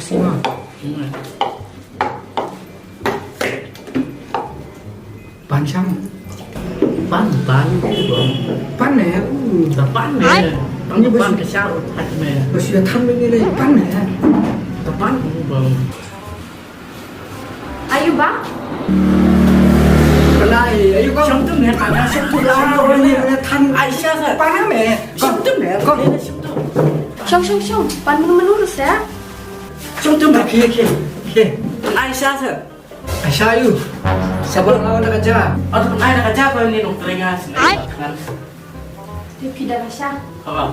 kasih mah. Pan sam. Pan bông. Pan nè. Là pan nè. Tao pan cái sao thật mẹ. Bữa xưa thăm bên đây pan nè. Là pan bông. Ayo ba? Lại, ayo con. Sống tức mẹ bạn đã sống tức Là đâu bên này thăm ai sao thế? pan á mẹ. Sống tức mẹ con. Sống tức. Syong, pan menurut ya. Sống tức mẹ. Kia. Ai sao thế? Aisyah ayo. Sabar lawan nak kerja. Atau ai nak kerja kau ni dokter ingat sini. Kan? Dia pindah rasa. Apa?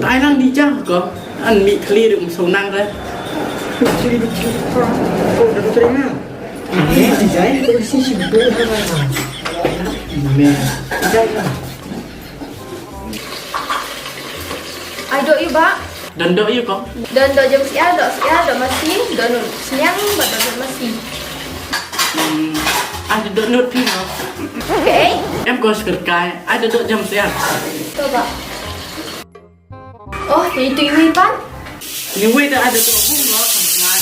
Ai đang đi chăng có? Anh bị clear được một số năng đấy. Cili kau. Oh, dah terima. Eh, dijai. Kau sih betul kan? Mẹ. Dijai kan. Ayo yuk ba. Dan đợi yêu con. Dan do jam sia, do masih, do siang, do masih. Ada đợi nốt phim không? Oke. Em có script cái. Ada đợi jam siang. Coba. Oh, itu iwi pan. Nhưng quay đã ada đợi bung nó sampai.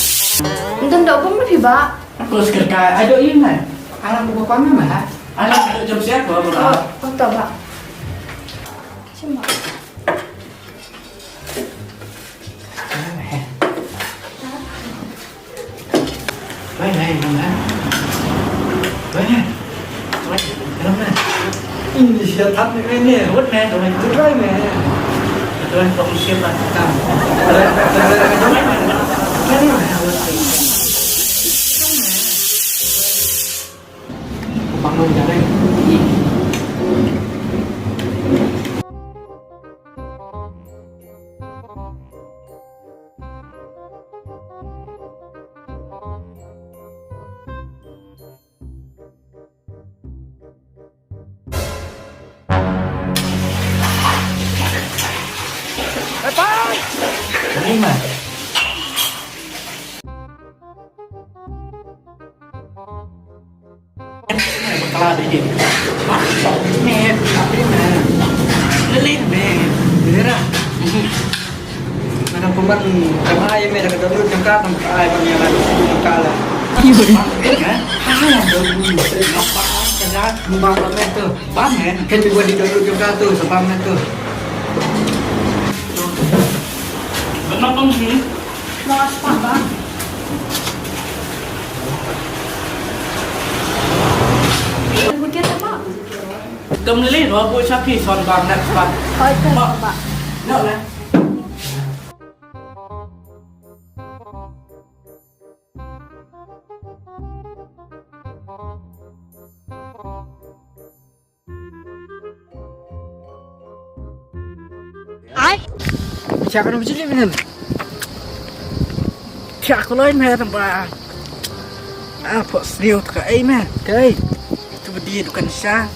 Dan do pun lebih ba. Em có script cái. Ada im này. Alam buku pan mah. Ada đợi jam siang có berapa? Oh, coba. Cuma. Vậy này, làm nè. Vậy nè. Làm nè. Sẽ thắt cái nè, hút nè, rồi mình cứ rơi nè. Tôi không xem là Làm. Đây. Cái này. Bằng luôn ra đây. Ini mah. Kalau di sini. Mẹ, apa ini? Lên mẹ. Beneran. Mana pemban sama ayam mẹ dah dulu jengka sampai ayam punya lagi jengka lah. Kan? Bang pamer tuh. Pamer. Kan juga di dulu jengka tuh, sepamer tuh. Kenapa sih? Mau apa ba? Bukit apa? Cầm lên rồi bôi sắp thì son vàng nè bạn. Oh, itu coba. Được nè. Ai? Siapa yang begini bener? Chả có lên mẹ thằng bà. À, phở siêu cả ấy mẹ. Cái, Tôi đi được cần xa.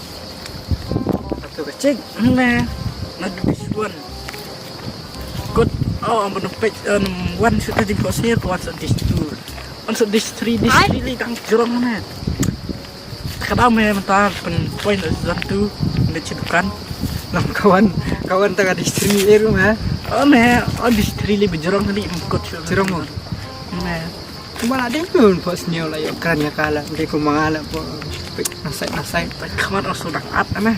tuh kecil. Mẹ. Nó đi xuân. Good. Oh, mình page one sudah di kosir buat sedih tu. On sedih tri li kang jerong mẹ. Kadang mẹ mentar pen poin tu dicidukan. Nam kawan tengah di istri rumah. Oh mẹ, on di li berjerong tadi ikut Jerong mau. Mẹ. Cuma ada pun bos nyo lah yo kerannya kalah. Mereka mengalah po. Nasai. Kaman on sudah at mẹ.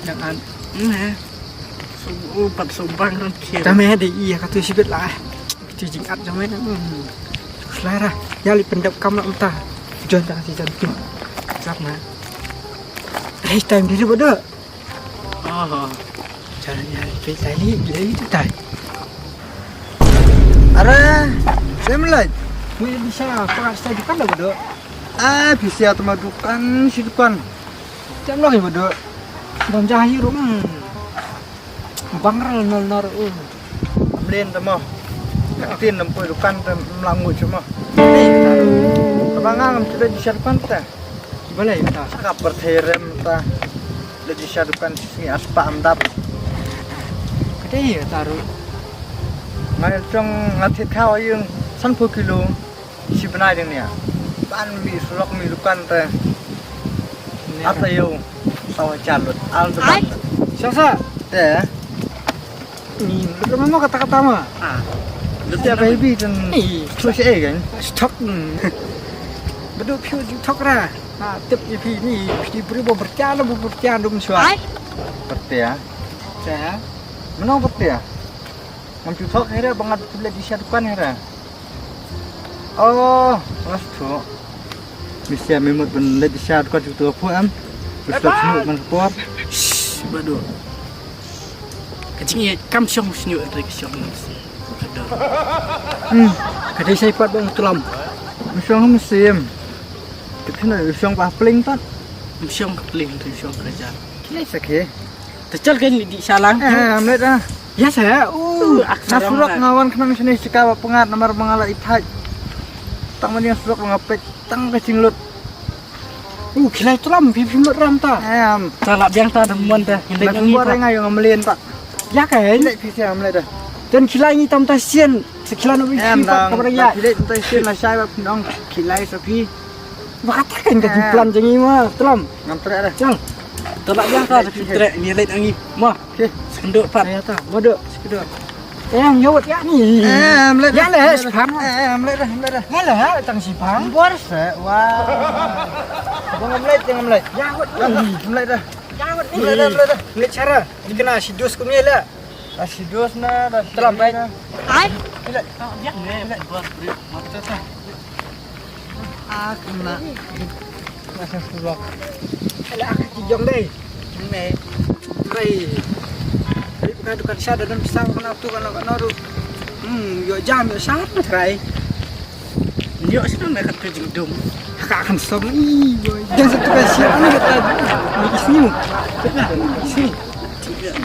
Jangan. Mẹ. Pat sumbang kan kia. Kami ada iya kata sibet lah. Kita jingat sama ni. Selera. Yali pendap kamu entah. Jangan tak kasih jantung. Sama. Time dulu bodoh. Oh. Jangan nyari tali itu tai. Ara, saya mulai. Mau bisa apa saya depan dah bodoh. Bisa atau si depan. Jangan lagi bodoh. Dan jahir Bangral nol Amlin tamo. Tin nampu dukan melangut cuma. Abangang sudah disiapkan ta. Boleh ta. Sakap berterem ta. Sudah disiapkan sini aspa amdap. Kade ya taruh. Ngai trong ngatit khao yung 30 kilo. Si benai ding ni. Ban mi sulok mi dukan ta. Atayo. Sawa jalur. Al depan. Siapa? Ya. Nih, lu mau kata-kata mah. Setiap baby dan terus kan. Stok. Betul piu stok ra. Tip ni diberi bertian dum suai. Seperti ya. Saya. Menang seperti ya. Ngambil sok akhirnya banget boleh disiapkan akhirnya. Oh, pas tuh. Bisa memang boleh disiapkan juga apa am. Terus semua mensupport. Betul. Kecingnya kam siang senyum dari siang. Kadai saya pat bang tulam. Musyong musim. Kita nak musyong paling tak. Siang kepeling dari siang kerja. Kira sakit. Tercal kan di salang. Amlet ah. Ya saya. Nasurak ngawan kenang sini sikawa pengat nomor mengalah itai. Tang mana surak ngapet tang kecing lut. Kila tulam pipim lut ram ta. Salap yang ta demuan ta. Yang ini orang ayo ngamelin tak. Ya kan? Ini pisi amlet dah. Dan kila ini tam tasian. Sekila nabi sifat kepada ya. Kila tam tasian lah saya pendong kila sapi. Katakan kejumplan jengi mah tulam. Ngamtrek dah. Jang. Tolak yang ta tapi trek ni lain angin. Mah. Okey. Sekenduk pat. Ya ta. Bodoh sekenduk. Yang yawat ya ni. Amlet. Ya lah sipang. Amlet dah. Ya lah tang sipang. Bors. Wah. Bang amlet jangan amlet. Yawat Amlet dah. Yawat ni. Amlet dah. Lihat cara. Dikena sidus ku ni lah. Asidus na dah. Telam baik. Ai. Lihat. Ya ni. Buat beri. Mata ta. Kena. Masih sudah. Alah kijong deh. Ni. Baik. Dari bukan sada dan pisang kena tu kan naru. Yo jam yo sat try. Yo sih nak kat jengdum. Kak akan som ni. Jangan satu kali siapa ni kata ni sini. Sini.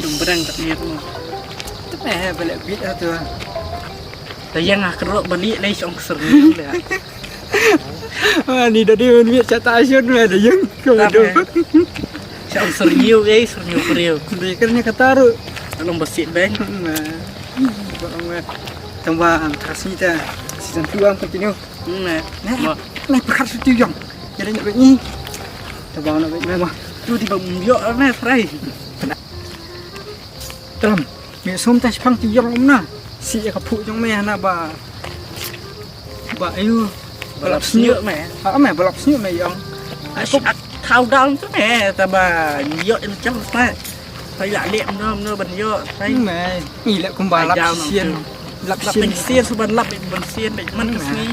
Jumbrang tak ni tu. Tu balik bit tu. Tayang akrok balik lagi song sering dah. Ni dah dia ni cata asyun ada yang kau Song seriu seriu periu. Dia kan ni kata ru. Tolong bersih bang. Tambah kasih ta. Season 2 am continue. Nah, perkara situ yang. Jadi nak ni. Tambah nak memang. Tu di bambiok na try. Telam. Mi som ta pang ti yang na. Si ka phu jong me na ba. Ba ayu. Balap senyuk me. Me balap senyuk me yang. Thao down tu nè, ta bà nhựa trong tay, tay lại liệm nó bẩn nhựa, tay mày, nghỉ lại cùng bà lắp xiên, lắp tình xiên, số bẩn lắp bị bẩn xiên bị mất cái gì,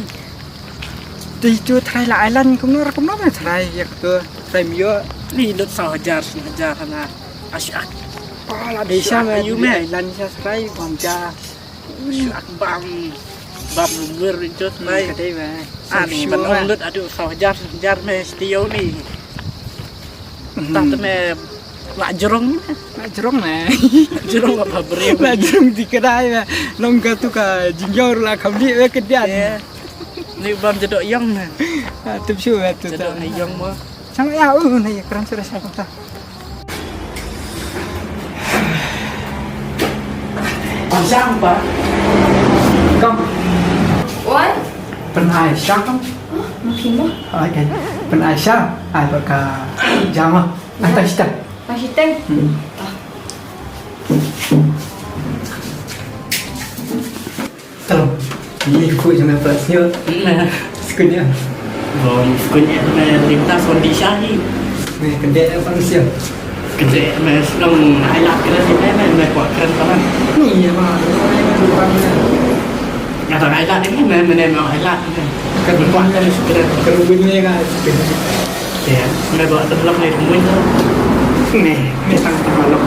thì chưa thay lại lần cũng nó phải thay việc cơ, thay nhựa, đi đốt 6,000 là, asyik, là để sao mà yêu mày lần cho thay còn cha, asyik bam mưa lên trước đây, cái đây mà, thì mình ông đốt ở chỗ 6,000 mày tiêu này. Tak teme lak jerong nah. Jerong apa beri? Lak jerong di kedai lah. Longga tu ka jinjor lah kami we kedian. Ni bam jedok yang nah. Tu siu tu. Jedok ni yang mo. Sangat ya ni keren sudah saya kata. Sang ba? Kom. Oi. Penai sang. Makin mo. Okay. Penai sang. Ai baka jama. Atas kita. Masih teng. Tolong. Ini kuih sama plasnya. Sekunya. Sekunya na lintas kondisi ni. Ni kedai apa sih? Kedai mas long highlight kedai sini na kuat keren kawan. Ni ya mah. Kata highlight ini mana mau highlight. Kan kuat kan sudah kerubunnya kan. Ya, saya bawa terlok ni semua tu. Ni sangat terbalok.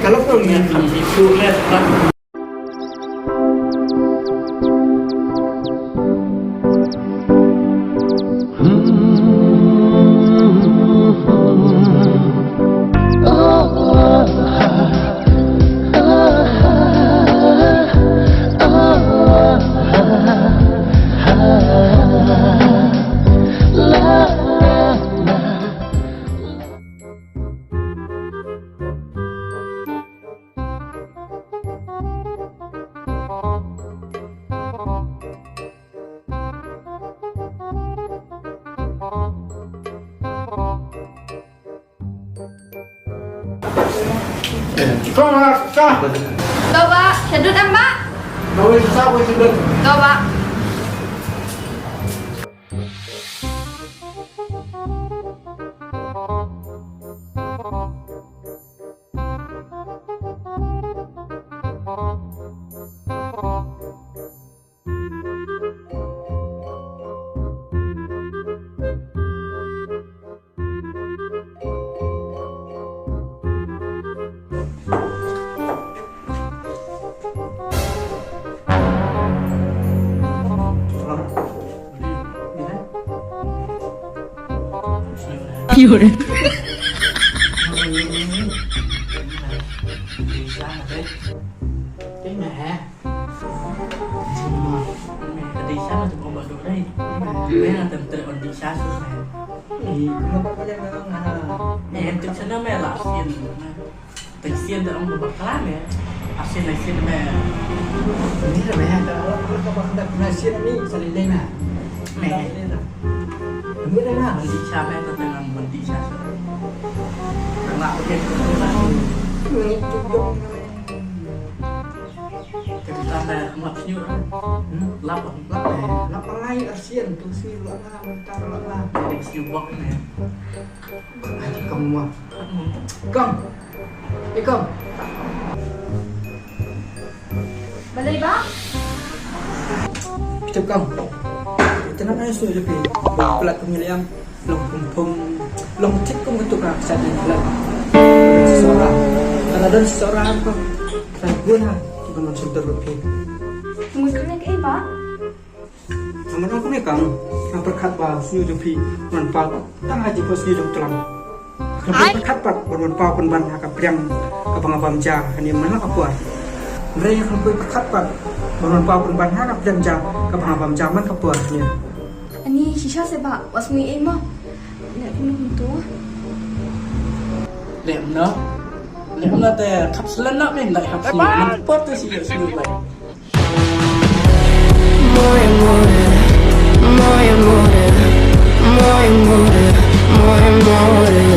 Kalau pun ni kami itu lihat. Kau Coba, sedut mbak. Đâu sao vậy được? Coba. Yaudah. Cái mẹ đi xa mà tụi con bật được đây mẹ là tầm tựa còn đi xa xuống mẹ Thì nó có cái nó mẹ em tự chân nó mẹ là xiên tình xiên tụi ông bật lát mẹ xiên này xiên mẹ ini lah meh kalau hendak nasi ni salin lain lah. mẹ Ini dah lah. đi xa mẹ tụi tụi mình đi xa xuống đừng lại cái Ini cukup. kita mẹ ngập nhiều lắp Lap lap lai Asian tu si lap lah mentar lap lah. để siêu bọc mẹ Kamu mah. Kom. Kom. Balik bác. Kita kom. Kita nak air suai lebih. Pelat pemilihan long kumpung long cek kum untuk nak saja pelat. Seseorang. Kalau ada seseorang apa? Saya pun lah. Kita nak sentuh lebih. Mùi cái này cái bác. Namun aku ni kang, yang berkat bah senyum jumpi manfaat tang haji pos senyum jum telam. Kalau berkat pat bermanfaat penban hakap priang kapang abam ja, ini mana kapuat. Mereka kalau berkat pat bermanfaat penban hakap priang ja kapang abam ja man kapuatnya. Ani shisha se bác, was mùi em mà. Nè cũng không tốt. lẹm nóแต่ขับสลันนับเองได้ครับสิมันปอดตัวสิเยอะสุดเลย More and more, more and more, more and more, more and more.